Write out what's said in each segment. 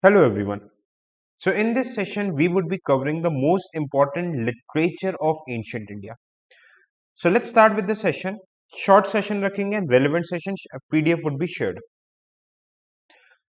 Hello everyone. So in this session we would be covering the most important literature of ancient India. So let's start with the session. Short session रखेंगे and relevant session PDF would be shared.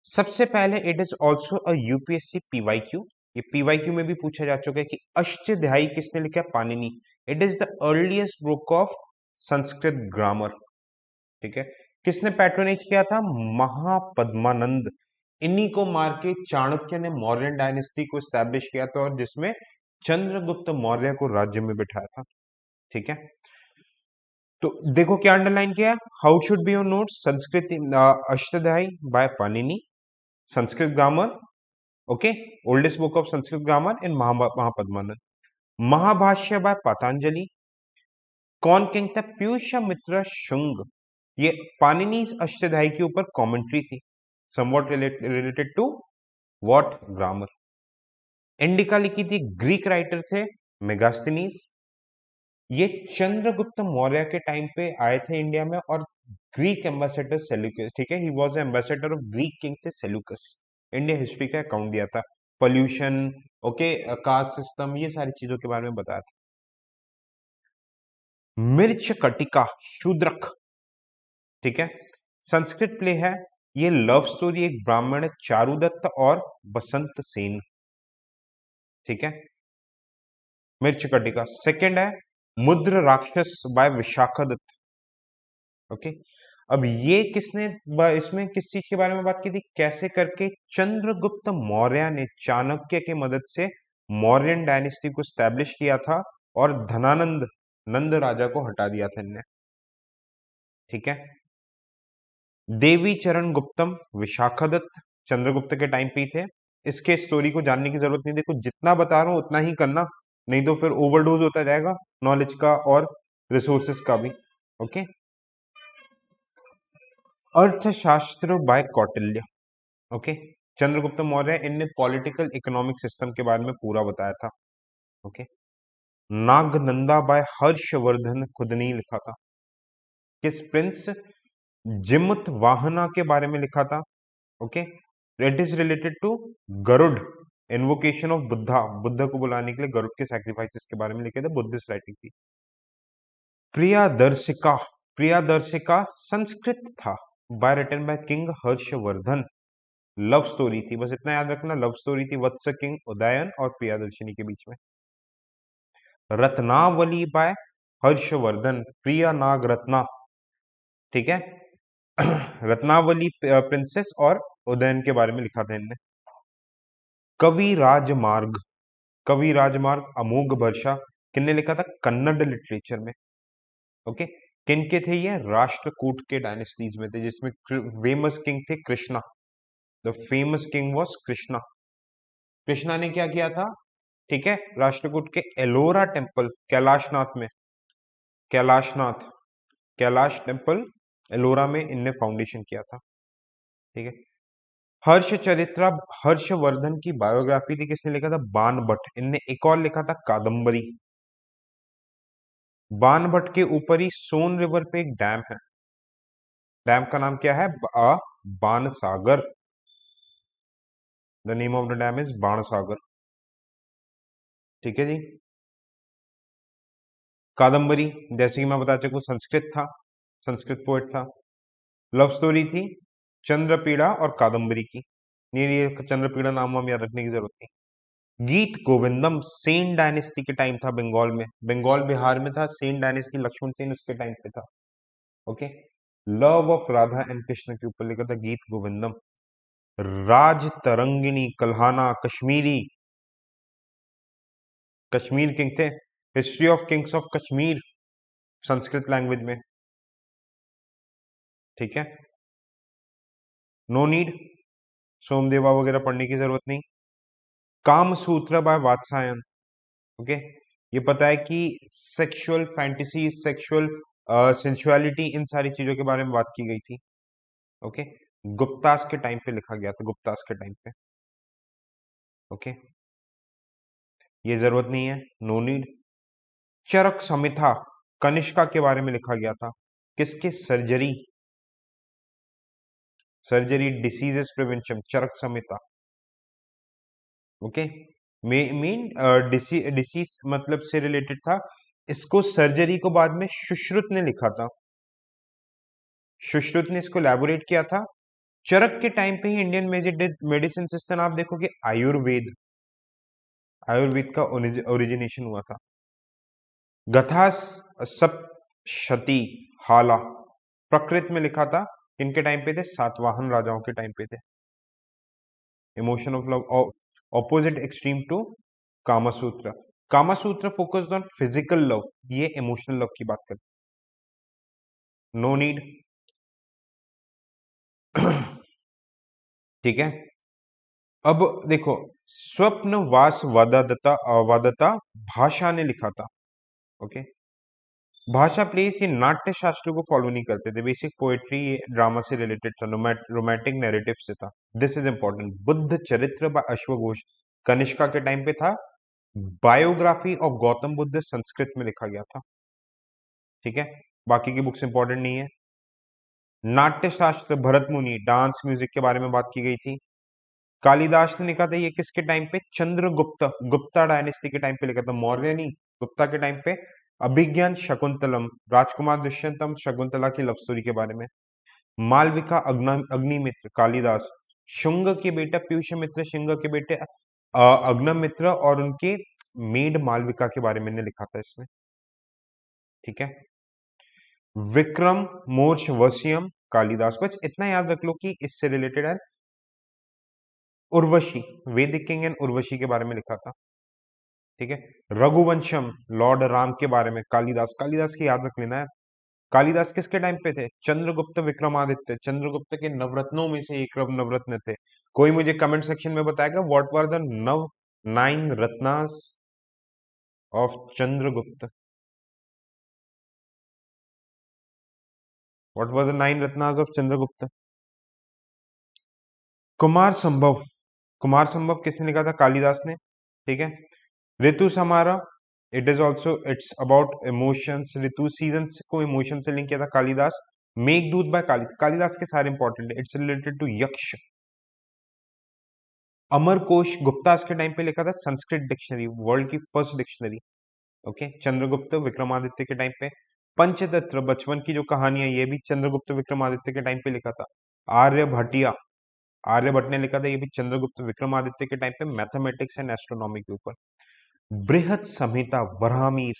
सबसे पहले it is also a UPSC PYQ. ये PYQ में भी पूछा जा चुका है कि अष्टध्यायी किसने लिखा है? Panini. It is the earliest book of Sanskrit grammar. ठीक है. किसने पैट्रोनेज किया था? महापद्मानंद. इन्हीं को मार के चाणक्य ने मौर्यन डायनेस्टी को स्टैब्लिश किया था और जिसमें चंद्रगुप्त मौर्य को राज्य में बिठाया था. ठीक है. तो देखो क्या अंडरलाइन किया है. How should be your notes? Sanskrit Ashtadhyayi by Panini, Sanskrit grammar. Okay. Oldest book of Sanskrit grammar in Mahapadmananda. Mahabhashya by Patanjali. कौन किंग था? प्यूष्यमित्र शुंग. ये पाणिनि अष्टध्यायी के ऊपर कमेंट्री थी. Somewhat related to what? Grammar. Indica लिखी थी, ग्रीक राइटर थे मेगास्थनीज. ये चंद्रगुप्त मौर्य के टाइम पे आए थे इंडिया में और ग्रीक एम्बेसडर सेल्यूकस. ठीक है. He was ambassador of Greek king थे सेल्यूकस. इंडिया हिस्ट्री का अकाउंट दिया था. पोल्यूशन, ओके, कास्ट सिस्टम, ये सारी चीजों के बारे में बताया था. मिर्च कटिका शूद्रक. ठीक है. संस्कृत प्ले है. ये लव स्टोरी एक ब्राह्मण है, चारुदत्त और बसंत सेन. ठीक है. मिर्च कटिका. सेकंड है मुद्र राक्षस बाय विशाखादत्त. ओके. अब ये किसने इसमें किस चीज के बारे में बात की थी? कैसे करके चंद्रगुप्त मौर्य ने चाणक्य की मदद से मौर्यन डायनेस्टी को स्टैब्लिश किया था और धनानंद नंद राजा को हटा दिया था इनने. ठीक है. देवी चरण गुप्तम विशाखादत्त चंद्रगुप्त के टाइम पे ही थे. इसके स्टोरी को जानने की जरूरत नहीं. देखो जितना बता रहा हूं उतना ही करना, नहीं तो फिर ओवरडोज होता जाएगा नॉलेज का और रिसोर्सेस का भी. ओके. अर्थशास्त्र बाय कौटिल्य. ओके. चंद्रगुप्त मौर्य इनने पॉलिटिकल इकोनॉमिक सिस्टम के बारे में पूरा बताया था. ओके. नागनंदा बाय हर्षवर्धन खुद नहीं लिखा था. किस प्रिंस? जिमुत वाहना के बारे में लिखा था. Okay. It is related to Garuda. Invocation of Buddha. Buddha को बुलाने के लिए गरुड़ के सैक्रिफाइसेस के बारे में लिखे थे. बुद्धिस्ट राइटिंग थी. प्रियादर्शिका. प्रियादर्शिका संस्कृत था. By written by king Harshavardhana. Love story थी. बस इतना याद रखना, लव स्टोरी थी वत्स किंग उदयन और प्रियादर्शिनी के बीच में. रत्नावली बाय हर्षवर्धन. प्रिया नाग रत्ना. ठीक है. रत्नावली प्रिंसेस और उदयन के बारे में लिखा था इनने. कवि राजमार्ग. कवि राजमार्ग अमोघ वर्षा. किसने लिखा था? कन्नड़ लिटरेचर में. ओके. किनके थे ये? राष्ट्रकूट के डायनेस्टीज में थे जिसमें फेमस किंग थे Krishna. The famous king was Krishna. Krishna ने क्या किया था? ठीक है. राष्ट्रकूट के एलोरा टेम्पल कैलाशनाथ में, कैलाशनाथ, कैलाश टेम्पल एलोरा में इनने फाउंडेशन किया था. ठीक है. हर्ष चरित्रा हर्षवर्धन की बायोग्राफी थी. किसने लिखा था? बाणभट्ट. इनने एक और लिखा था कादम्बरी. बाणभट्ट के ऊपर ही सोन रिवर पे एक डैम है. डैम का नाम क्या है? Bansagar. The name of the dam is Bansagar. ठीक है जी. कादम्बरी जैसे कि मैं बता चुका हूं संस्कृत था, संस्कृत पोएट था. लव स्टोरी थी चंद्रपीड़ा और कादम्बरी की. ये चंद्रपीड़ा नाम हम याद रखने की जरूरत नहीं. गीत गोविंदम सेन डायनेस्टी के टाइम था बंगाल में. बंगाल बिहार में था. सेन डायनेस्टी लक्ष्मण सेन उसके टाइम पे था. Okay. Love of Radha and Krishna के ऊपर लिखा था गीत गोविंदम. राज तरंगिणी कल्हाना कश्मीरी. कश्मीर किंग थे. History of Kings of Kashmir Sanskrit language में. ठीक है. नो नीड सोमदेवा वगैरह पढ़ने की जरूरत नहीं. काम सूत्र बाय वात्सायन. ओके. ये पता है कि सेक्सुअल फैंटेसी, सेक्सुअल सेंसुअलिटी, इन सारी चीजों के बारे में बात की गई थी. ओके. गुप्तास के टाइम पे लिखा गया था. गुप्तास के टाइम पे. ओके. ये जरूरत नहीं है. No need. चरक संहिता कनिष्का के बारे में लिखा गया था. किसके? Surgery. Surgery diseases prevention. Charaka Samhita. Okay, main disease मतलब से रिलेटेड था। इसको सर्जरी को बाद में सुश्रुत ने लिखा था, सुश्रुत ने इसको एलैबोरेट किया था। चरक के टाइम पे ही इंडियन मेडिसिन सिस्टम आप देखोगे आयुर्वेद, आयुर्वेद का ओरिजिनेशन हुआ था। गथास सप्तशती हाला प्रकृत में लिखा था, किनके टाइम पे थे? सातवाहन राजाओं के टाइम पे थे। Emotion of love opposite extreme to Kamasutra. Kamasutra focused on physical love, ये इमोशनल लव की बात करते, नो नीड। ठीक है, अब देखो, स्वप्न वास वादता भाषा ने लिखा था। ओके, भाषा प्लेस ये नाट्य शास्त्र को फॉलो नहीं करते थे, बेसिक पोएट्री ड्रामा से रिलेटेड था, रोमांटिक नैरेटिव से था। This is important. बुद्ध चरित्र बाय अश्वघोष कनिष्का के टाइम पे था। बायोग्राफी ऑफ गौतम बुद्ध संस्कृत में लिखा गया था। ठीक है, बाकी की बुक्स इंपॉर्टेंट नहीं है। नाट्य शास्त्र भरत मुनि, डांस म्यूजिक के बारे में बात की गई थी। कालिदास ने लिखा था, ये किसके टाइम पे? चंद्रगुप्त, गुप्ता डायनेस्टी के टाइम पे लिखा था, मौर्य नहीं, गुप्ता के टाइम पे। अभिज्ञान शकुंतलम, राजकुमार दुष्यंतम शकुंतला की लव स्टोरी के बारे में। मालविका अग्निमित्र, कालिदास। शुंग के बेटा पीयूषमित्र, शुंग के बेटे अग्निमित्र और उनके मेड मालविका के बारे में ने लिखा था इसमें। ठीक है, विक्रम मोर्च वसीयम, कालिदास। बस इतना याद रख लो कि इससे रिलेटेड है। उर्वशी, वैदिक किंग एंड उर्वशी के बारे में लिखा था। ठीक है, रघुवंशम, लॉर्ड राम के बारे में, कालिदास। कालिदास की याद रख लेना है। कालिदास किसके टाइम पे थे? चंद्रगुप्त विक्रमादित्य, चंद्रगुप्त के नवरत्नों में से एक नवरत्न थे। कोई मुझे कमेंट सेक्शन में बताएगा व्हाट वर द नव 9 Ratnas of Chandragupta? What were the 9 Ratnas of Chandragupta? Kumar संभव, कुमार संभव किसने लिखा था? कालिदास ने। ठीक है, Ritusamhara, it is also it's about emotions, ऋतु सीजन को इमोशन से लिंक किया था कालिदास। मेघदूत बाय कालिदास के सारे इंपॉर्टेंट है, इट्स रिलेटेड टू यक्ष। अमरकोश गुप्ता के टाइम पे लिखा था, संस्कृत डिक्शनरी, वर्ल्ड की first dictionary. Okay, Chandragupta Vikramaditya के टाइम पे। पंचतंत्र, बचपन की जो कहानी है, ये भी चंद्रगुप्त विक्रमादित्य के टाइम पे लिखा था। आर्यभट्टिया, आर्यभट्ट ने लिखा था, ये भी चंद्रगुप्त विक्रमादित्य के टाइम पे, मैथमेटिक्स एंड एस्ट्रोनॉमी के ऊपर। Brihat Samhita Varahamihira,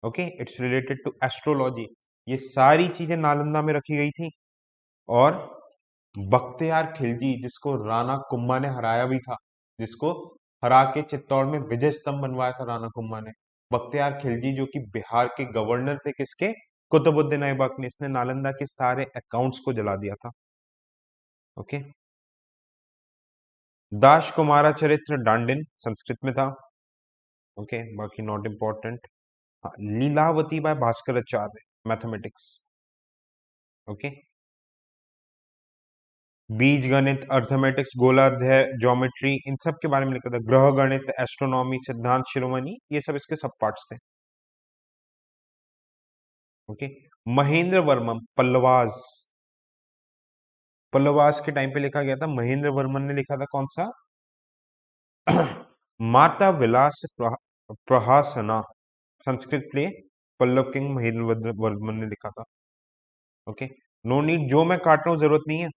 okay, it's related to astrology. ये सारी चीजें नालंदा में रखी गई थी। और बख्तियार खिलजी, जिसको राणा कुंभा ने हराया भी था, जिसको हरा के चित्तौड़ में विजय स्तंभ बनवाया था राणा कुंभा ने। बख्तियार खिलजी जो कि बिहार के गवर्नर थे, किसके? कुतुबुद्दीन ऐबक ने। इसने नालंदा के सारे अकाउंट्स को जला दिया था। ओके, दास कुमारा चरित्र डांडिन संस्कृत में था। ओके, बाकी not important. Lilavati by Bhaskaracharya, mathematics. Okay, Bija Ganita, arithmetics, गोलार्ध, ज्योमेट्री, इन सब के बारे में लिखा था। ग्रह गणित, एस्ट्रोनॉमी, सिद्धांत शिरोमणि, ये सब इसके सब पार्ट्स थे। ओके, महेंद्र वर्मन, पल्लवास, पल्लवास के टाइम पे लिखा गया था। महेंद्र वर्मन ने लिखा था, कौन सा? माता विलास प्रहासना, संस्कृत प्ले, पल्लव किंग महेंद्र वर्मन ने लिखा था। ओके, नो नीड, जो मैं काट रहा हूं जरूरत नहीं है।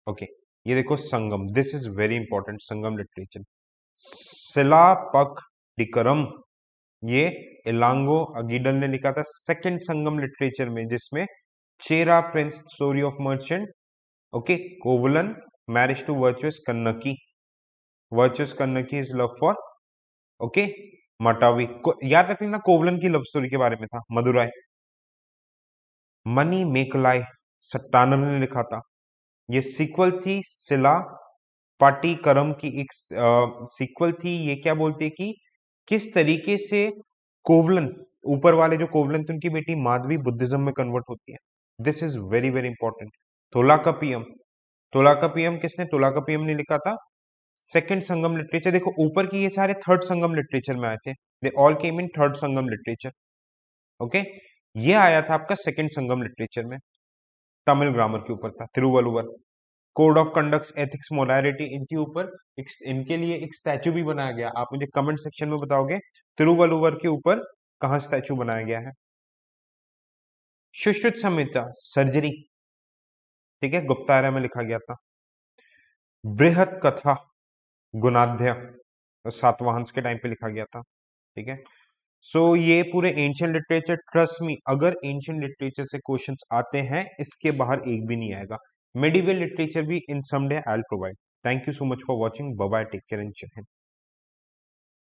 ओके, ये देखो Sangam, this is very important, Sangam literature. Silappatikaram, ये इलांगो अगीडल ने लिखा था सेकंड संगम लिटरेचर में, जिसमें Chera prince, story of merchant. Okay, Kovalan, marriage to virtuous Kannagi, virtuous Kannagi is love for, okay, Madhavi को याद रख लेना, कोवलन की लव स्टोरी के बारे में था, मदुराई। मनी मेकलाई, सट्टानर ने लिखा था। ये सीक्वल थी सिला पाटीकरम की, एक सीक्वल थी। ये क्या बोलते हैं कि किस तरीके से कोवलन, ऊपर वाले जो कोवलन थे, उनकी बेटी माधवी बुद्धिज्म में कन्वर्ट होती है। This is very very important. Tolkappiyam, Tolkappiyam किसने? तोलाकपियम ने लिखा था सेकंड संगम लिटरेचर। देखो ऊपर की ये सारे थर्ड संगम लिटरेचर में आए थे, they all came in third Sangam literature. Okay, ये आया था आपका सेकंड संगम लिटरेचर में। तमिल ग्रामर के ऊपर था, Thiruvalluvar. Code of conduct, ethics, morality, इनके ऊपर इनके लिए एक स्टैचू भी बनाया गया। आप मुझे कमेंट सेक्शन में बताओगे तिरुवल्लुवर के ऊपर कहाँ स्टैचू बनाया गया है। सुश्रुत संहिता, सर्जरी, ठीक है, गुप्तारा में लिखा गया था। बृहत कथा, गुणाध्याय, सातवाहंस के टाइम पे लिखा गया था, ठीक है। सो ये पूरे एंशियंट लिटरेचर, ट्रस्ट मी, अगर एंशियंट लिटरेचर से क्वेश्चंस आते हैं, इसके बाहर एक भी नहीं आएगा। मेडिवल लिटरेचर भी in some day I will provide. Thank you so much for watching. Bye bye, take care and Jai Hind.